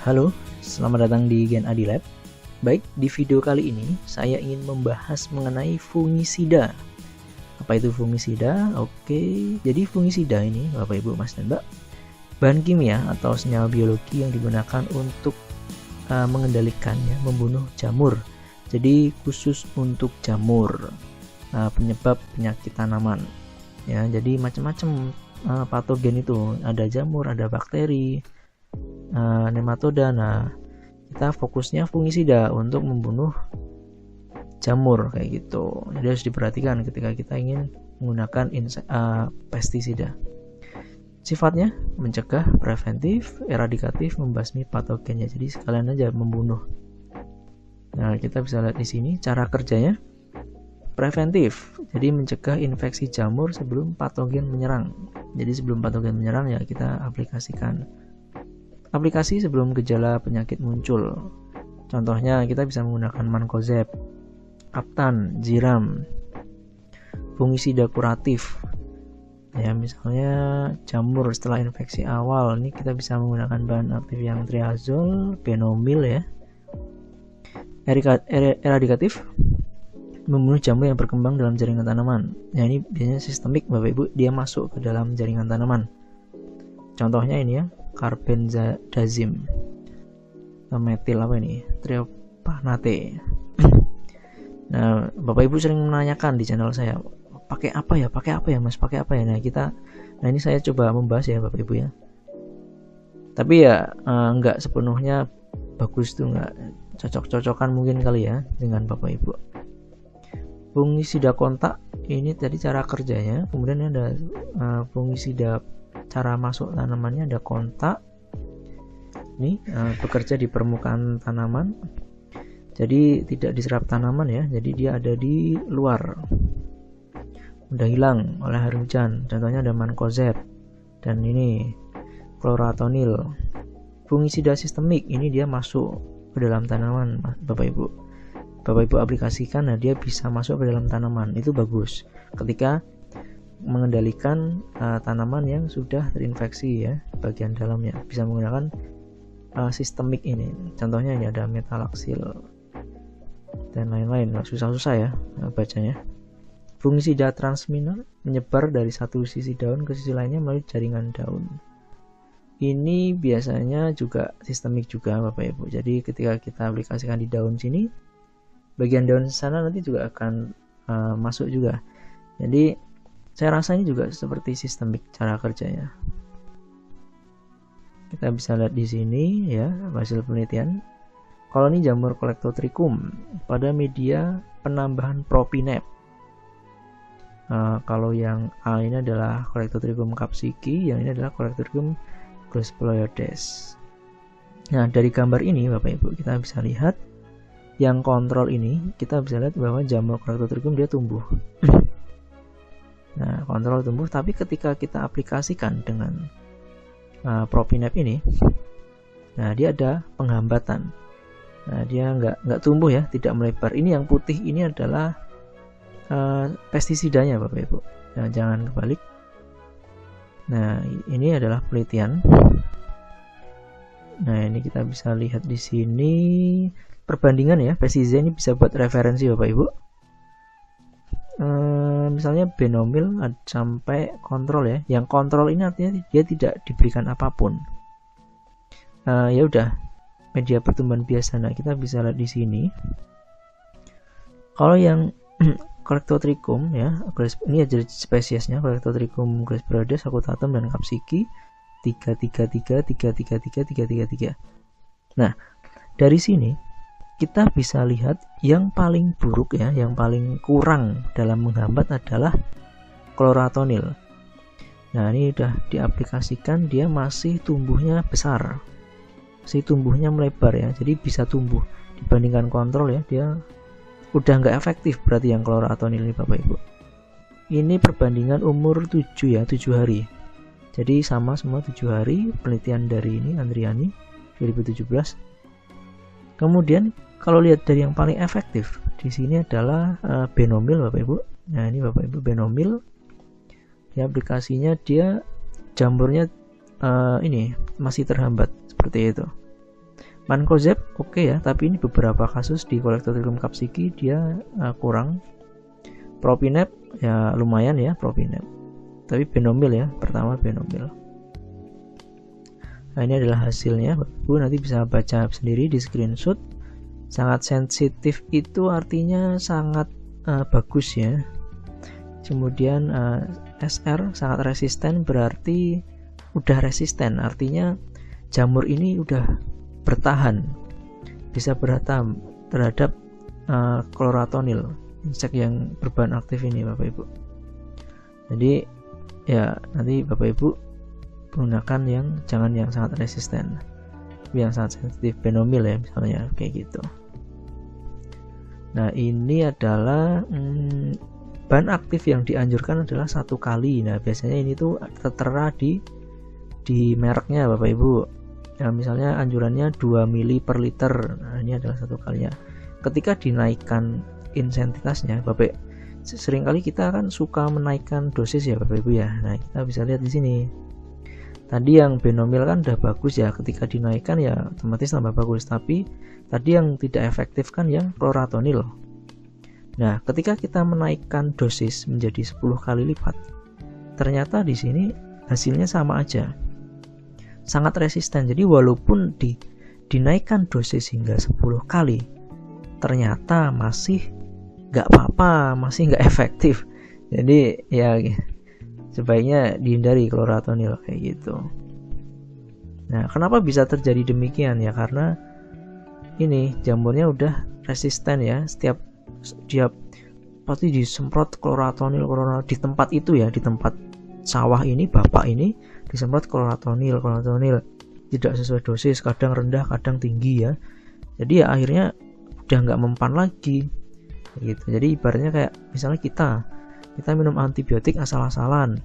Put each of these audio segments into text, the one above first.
Halo, selamat datang di Gen Adi Lab. Baik, di video kali ini saya ingin membahas mengenai fungisida. Apa itu fungisida? Oke, jadi fungisida ini Bapak Ibu Mas dan Mbak, bahan kimia atau senyawa biologi yang digunakan untuk mengendalikan membunuh jamur. Jadi khusus untuk jamur, penyebab penyakit tanaman. Ya, jadi macam-macam patogen itu, ada jamur, ada bakteri, nematoda. Nah, kita fokusnya fungisida untuk membunuh jamur kayak gitu. Jadi harus diperhatikan ketika kita ingin menggunakan pestisida. Sifatnya mencegah, preventif, eradikatif, membasmi patogennya. Jadi sekalian aja membunuh. Nah, kita bisa lihat di sini cara kerjanya. Preventif, jadi mencegah infeksi jamur sebelum patogen menyerang. Jadi sebelum patogen menyerang ya kita aplikasikan. Aplikasi sebelum gejala penyakit muncul. Contohnya kita bisa menggunakan mancozeb, aptan, ziram, fungisida kuratif. Ya, misalnya jamur setelah infeksi awal, ini kita bisa menggunakan bahan aktif yang triazol, benomil ya. Eradikatif, membunuh jamur yang berkembang dalam jaringan tanaman. Nah, ini biasanya sistemik Bapak Ibu, dia masuk ke dalam jaringan tanaman. Contohnya ini ya, carbendazim, metil apa ini, triopanate. Nah, Bapak Ibu sering menanyakan di channel saya, pakai apa ya Mas, pakai apa ya. Nah ini saya coba membahas ya Bapak Ibu ya. Tapi ya nggak sepenuhnya bagus tuh, nggak cocok-cocokan mungkin kali ya dengan Bapak Ibu. Fungisida kontak ini tadi cara kerjanya, kemudian ada fungisida cara masuk tanamannya, ada kontak. Ini bekerja di permukaan tanaman, jadi tidak diserap tanaman ya, jadi dia ada di luar, mudah hilang oleh air hujan. Contohnya ada mancozeb dan ini chlorothalonil. Fungisida sistemik ini dia masuk ke dalam tanaman Bapak Ibu aplikasikan, nah dia bisa masuk ke dalam tanaman. Itu bagus ketika mengendalikan tanaman yang sudah terinfeksi ya, bagian dalamnya bisa menggunakan sistemik ini. Contohnya ini ada metalaxyl dan lain-lain, nggak susah-susah ya bacanya. Fungisida transminer menyebar dari satu sisi daun ke sisi lainnya melalui jaringan daun. Ini biasanya juga sistemik juga Bapak Ibu. Jadi ketika kita aplikasikan di daun sini, bagian daun sana nanti juga akan masuk juga. Jadi saya rasa ini juga seperti sistemik cara kerjanya. Kita bisa lihat di sini ya hasil penelitian. Koloni jamur Colectotrichum pada media penambahan propinep. Kalau yang A ini adalah Colectotrichum capsicii, yang ini adalah Colectotrichum glosploiodes. Nah, dari gambar ini Bapak Ibu kita bisa lihat yang kontrol ini, kita bisa lihat bahwa jamur Colectotrichum dia tumbuh. Nah, kontrol tumbuh, tapi ketika kita aplikasikan dengan propinep ini, nah dia ada penghambatan. Nah, dia nggak tumbuh ya, tidak melebar. Ini yang putih ini adalah pestisidanya Bapak Ibu. Nah, jangan kebalik. Nah, ini adalah penelitian. Nah, ini kita bisa lihat di sini perbandingan ya, pestisida ini bisa buat referensi Bapak Ibu. Misalnya benomil sampai kontrol ya. Yang kontrol ini artinya dia tidak diberikan apapun. Ya udah, media pertumbuhan biasa. Nah, kita bisa lihat di sini. Kalau yang Colectotrichum ya, ini ada spesiesnya Colectotrichum glosploiodes, acutatum dan capsicii 333. Nah, dari sini kita bisa lihat yang paling buruk ya, yang paling kurang dalam menghambat adalah chlorothalonil. Nah, ini udah diaplikasikan, dia masih tumbuhnya besar, masih tumbuhnya melebar ya, jadi bisa tumbuh. Dibandingkan kontrol ya, dia udah nggak efektif berarti yang chlorothalonil ini Bapak Ibu. Ini perbandingan umur 7 hari. Jadi sama semua 7 hari, penelitian dari ini Andriani 2017. Kemudian kalau lihat dari yang paling efektif di sini adalah benomil Bapak Ibu. Nah, ini Bapak Ibu benomil. Ya, aplikasinya dia jamurnya ini masih terhambat seperti itu. Mancozeb oke ya, tapi ini beberapa kasus di Collectotrichum capsicii dia kurang. Propinep ya lumayan ya propinep, tapi benomil ya, pertama benomil. Nah, ini adalah hasilnya, Ibu nanti bisa baca sendiri di screenshot. Sangat sensitif itu artinya sangat bagus ya. Kemudian SR sangat resisten berarti udah resisten, artinya jamur ini udah bertahan, bisa bertahan terhadap chlorotonyl, insek yang berbahan aktif ini Bapak Ibu. Jadi ya nanti Bapak Ibu menggunakan yang jangan yang sangat resisten, yang sangat sensitif, benomil ya misalnya kayak gitu. Nah ini adalah bahan aktif yang dianjurkan adalah 1 kali. Nah biasanya ini tuh tertera di mereknya Bapak Ibu. Nah, misalnya anjurannya 2 mili per liter. Nah ini adalah 1 kalinya. Ketika dinaikkan intensitasnya, Bapak seringkali kita kan suka menaikkan dosis ya Bapak Ibu ya. Nah kita bisa lihat di sini. Tadi yang benomil kan udah bagus ya, ketika dinaikkan ya otomatis tambah bagus. Tapi tadi yang tidak efektif kan yang chlorotonyl. Nah, ketika kita menaikkan dosis menjadi 10 kali lipat, ternyata di sini hasilnya sama aja. Sangat resisten. Jadi walaupun dinaikkan dosis hingga 10 kali, ternyata masih nggak apa-apa, masih nggak efektif. Jadi ya sebaiknya dihindari chlorotonyl kayak gitu. Nah, kenapa bisa terjadi demikian ya? Karena ini jamurnya udah resisten ya. Setiap dia pasti disemprot chlorotonyl di tempat itu ya, di tempat sawah ini, bapak ini disemprot chlorotonyl tidak sesuai dosis, kadang rendah, kadang tinggi ya. Jadi ya akhirnya udah nggak mempan lagi gitu. Jadi ibaratnya kayak misalnya kita minum antibiotik asal-asalan,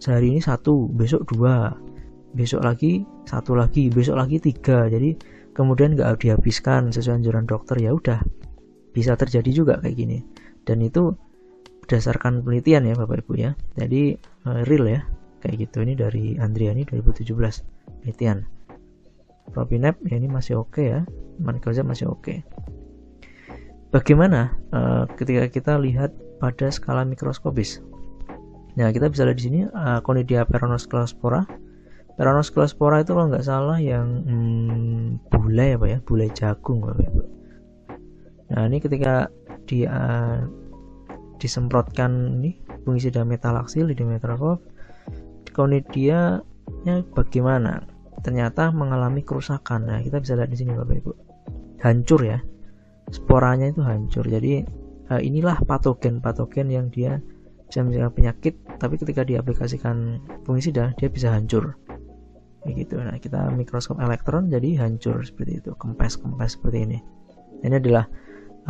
sehari ini 1, besok 2, besok lagi 1 lagi, besok lagi 3. Jadi kemudian nggak dihabiskan sesuai anjuran dokter, ya udah bisa terjadi juga kayak gini. Dan itu berdasarkan penelitian ya Bapak Ibu ya. Jadi real ya kayak gitu. Ini dari Andriani 2017 penelitian. Propinep ya ini masih oke ya, Mancozeb masih oke. Bagaimana ketika kita lihat pada skala mikroskopis? Nah, kita bisa lihat di sini Conidia peronosklerospora. Peronosklerospora itu kalau nggak salah yang bulai apa ya? Bulai jagung Bapak Ibu. Nah, ini ketika disemprotkan ini fungisida metalaksil di mikroskop, Conidia-nya bagaimana? Ternyata mengalami kerusakan. Nah, kita bisa lihat di sini Bapak Ibu. Hancur ya. Sporanya itu hancur. Jadi inilah patogen yang dia bisa menyebabkan penyakit, tapi ketika diaplikasikan fungisida dia bisa hancur kayak gitu. Nah, kita mikroskop elektron jadi hancur seperti itu, kempes seperti ini. Ini adalah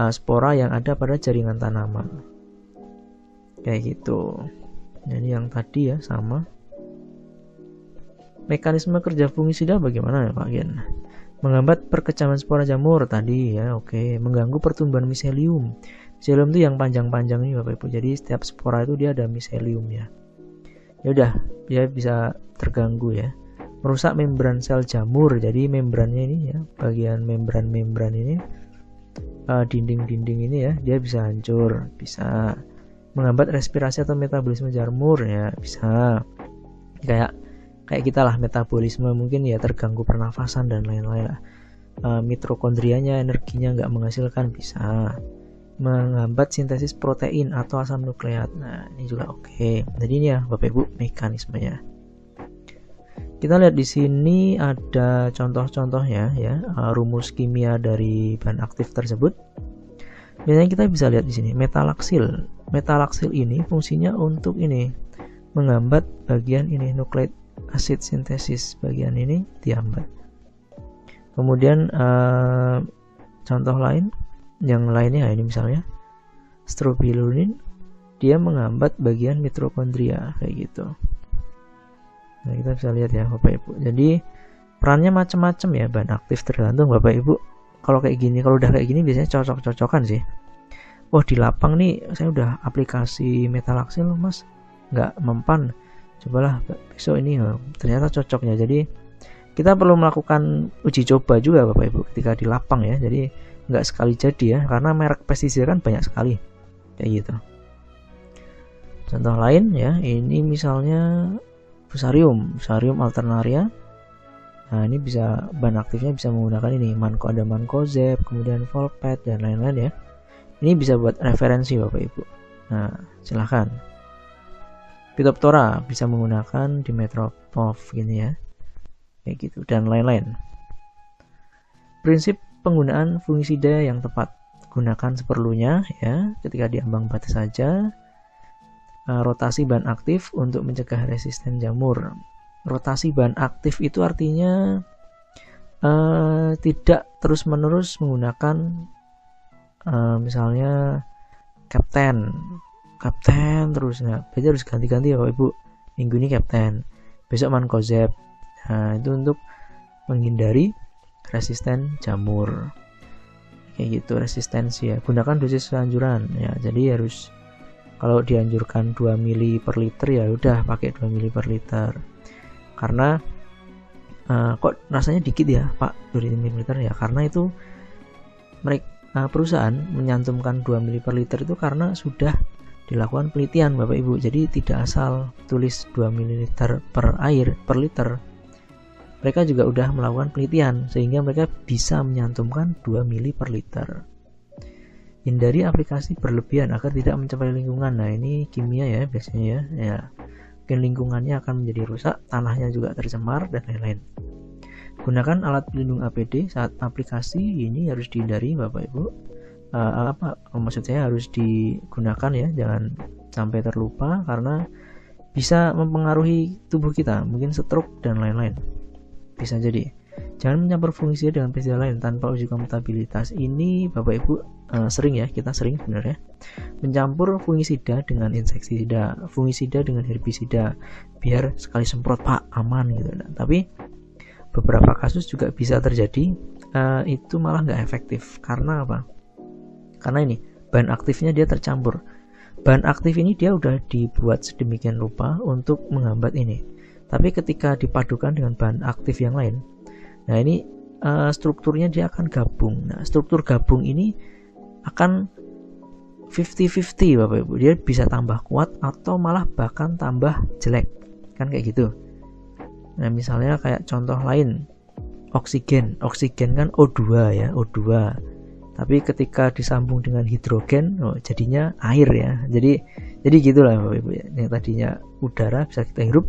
spora yang ada pada jaringan tanaman kayak gitu. Jadi yang tadi ya sama. Mekanisme kerja fungisida bagaimana ya Pak Gen? Menghambat perkecaman spora jamur tadi ya, oke. Mengganggu pertumbuhan miselium. Miselium itu yang panjang-panjang ini Bapak Ibu. Jadi setiap spora itu dia ada miselium ya. Ya udah, dia bisa terganggu ya. Merusak membran sel jamur. Jadi membrannya ini ya, bagian membran ini, dinding-dinding ini ya, dia bisa hancur. Bisa menghambat respirasi atau metabolisme jamur ya, bisa. Kayak kita lah, metabolisme mungkin ya terganggu pernafasan dan lain-lain lah. Mitokondrianya energinya nggak menghasilkan, bisa. Menghambat sintesis protein atau asam nukleat. Nah ini juga oke. Jadi ini ya Bapak Ibu mekanismenya. Kita lihat di sini ada contoh-contohnya ya, rumus kimia dari bahan aktif tersebut. Biasanya kita bisa lihat di sini metalaksil. Metalaksil ini fungsinya untuk ini, menghambat bagian ini nucleic acid sintesis, bagian ini dihambat. Kemudian contoh lain, yang lainnya ini misalnya strobilurin, dia menghambat bagian mitokondria kayak gitu. Nah kita bisa lihat ya Bapak Ibu. Jadi perannya macam-macam ya bahan aktif, tergantung Bapak Ibu. Kalau kayak gini, kalau udah kayak gini biasanya cocok-cocokan sih. Wah di lapang nih saya udah aplikasi metalaksil mas, nggak mempan. Cobalah besok ini ternyata cocoknya. Jadi kita perlu melakukan uji coba juga Bapak Ibu ketika di lapang ya. Jadi nggak sekali jadi ya, karena merek pestisida kan banyak sekali kayak gitu. Contoh lain ya, ini misalnya Fusarium alternaria. Nah, ini bisa bahan aktifnya bisa menggunakan ini, ada Mancozeb, kemudian Volpet dan lain-lain ya. Ini bisa buat referensi Bapak Ibu. Nah, silahkan. Phytophthora bisa menggunakan Dimetropov gini ya. Kayak gitu dan lain-lain. Prinsip penggunaan fungisida yang tepat. Gunakan seperlunya ya, ketika di ambang batas saja. Rotasi bahan aktif untuk mencegah resisten jamur. Rotasi bahan aktif itu artinya tidak terus-menerus menggunakan misalnya Captain terus. Nah, berarti harus ganti-ganti ya Bapak Ibu. Minggu ini Captain, besok Mancozeb. Nah, itu untuk menghindari resisten jamur. Kayak gitu, resistensi ya. Gunakan dosis anjuran ya. Jadi harus, kalau dianjurkan 2 ml per liter ya udah pakai 2 ml per liter. Karena kok rasanya dikit ya Pak 2 ml ya, karena itu mereka perusahaan menyantumkan 2 ml per liter itu karena sudah dilakukan penelitian Bapak Ibu. Jadi tidak asal tulis 2 ml per liter. Mereka juga udah melakukan penelitian sehingga mereka bisa menyantumkan 2 ml per liter. Hindari aplikasi berlebihan agar tidak mencapai lingkungan. Nah, ini kimia ya biasanya ya. Mungkin lingkungannya akan menjadi rusak, tanahnya juga tercemar dan lain-lain. Gunakan alat pelindung APD saat aplikasi, ini harus dihindari Bapak Ibu. Maksud saya harus digunakan ya, jangan sampai terlupa karena bisa mempengaruhi tubuh kita, mungkin stroke dan lain-lain. Bisa jadi. Jangan mencampur fungisida dengan pestisida lain tanpa uji kompatibilitas. Ini Bapak Ibu kita sering sebenarnya mencampur fungisida dengan insektisida, fungisida dengan herbisida, biar sekali semprot Pak aman gitu. Nah, tapi beberapa kasus juga bisa terjadi itu malah nggak efektif. Karena apa? Karena ini bahan aktifnya dia tercampur. Bahan aktif ini dia udah dibuat sedemikian rupa untuk menghambat ini. Tapi ketika dipadukan dengan bahan aktif yang lain, nah ini strukturnya dia akan gabung. Nah, struktur gabung ini akan 50-50 Bapak Ibu. Dia bisa tambah kuat atau malah bahkan tambah jelek. Kan kayak gitu. Nah, misalnya kayak contoh lain, oksigen. Oksigen kan O2 ya, O2. Tapi ketika disambung dengan hidrogen, jadinya air ya. Jadi gitulah Bapak Ibu ya. Yang tadinya udara bisa kita hirup,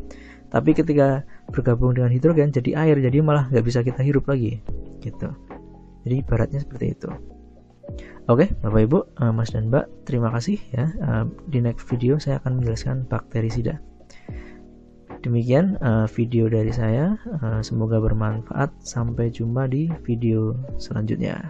tapi ketika bergabung dengan hidrogen jadi air, jadi malah nggak bisa kita hirup lagi gitu. Jadi ibaratnya seperti itu. Oke Bapak Ibu, Mas dan Mbak, terima kasih ya. Di next video saya akan menjelaskan bakterisida. Demikian video dari saya, semoga bermanfaat. Sampai jumpa di video selanjutnya.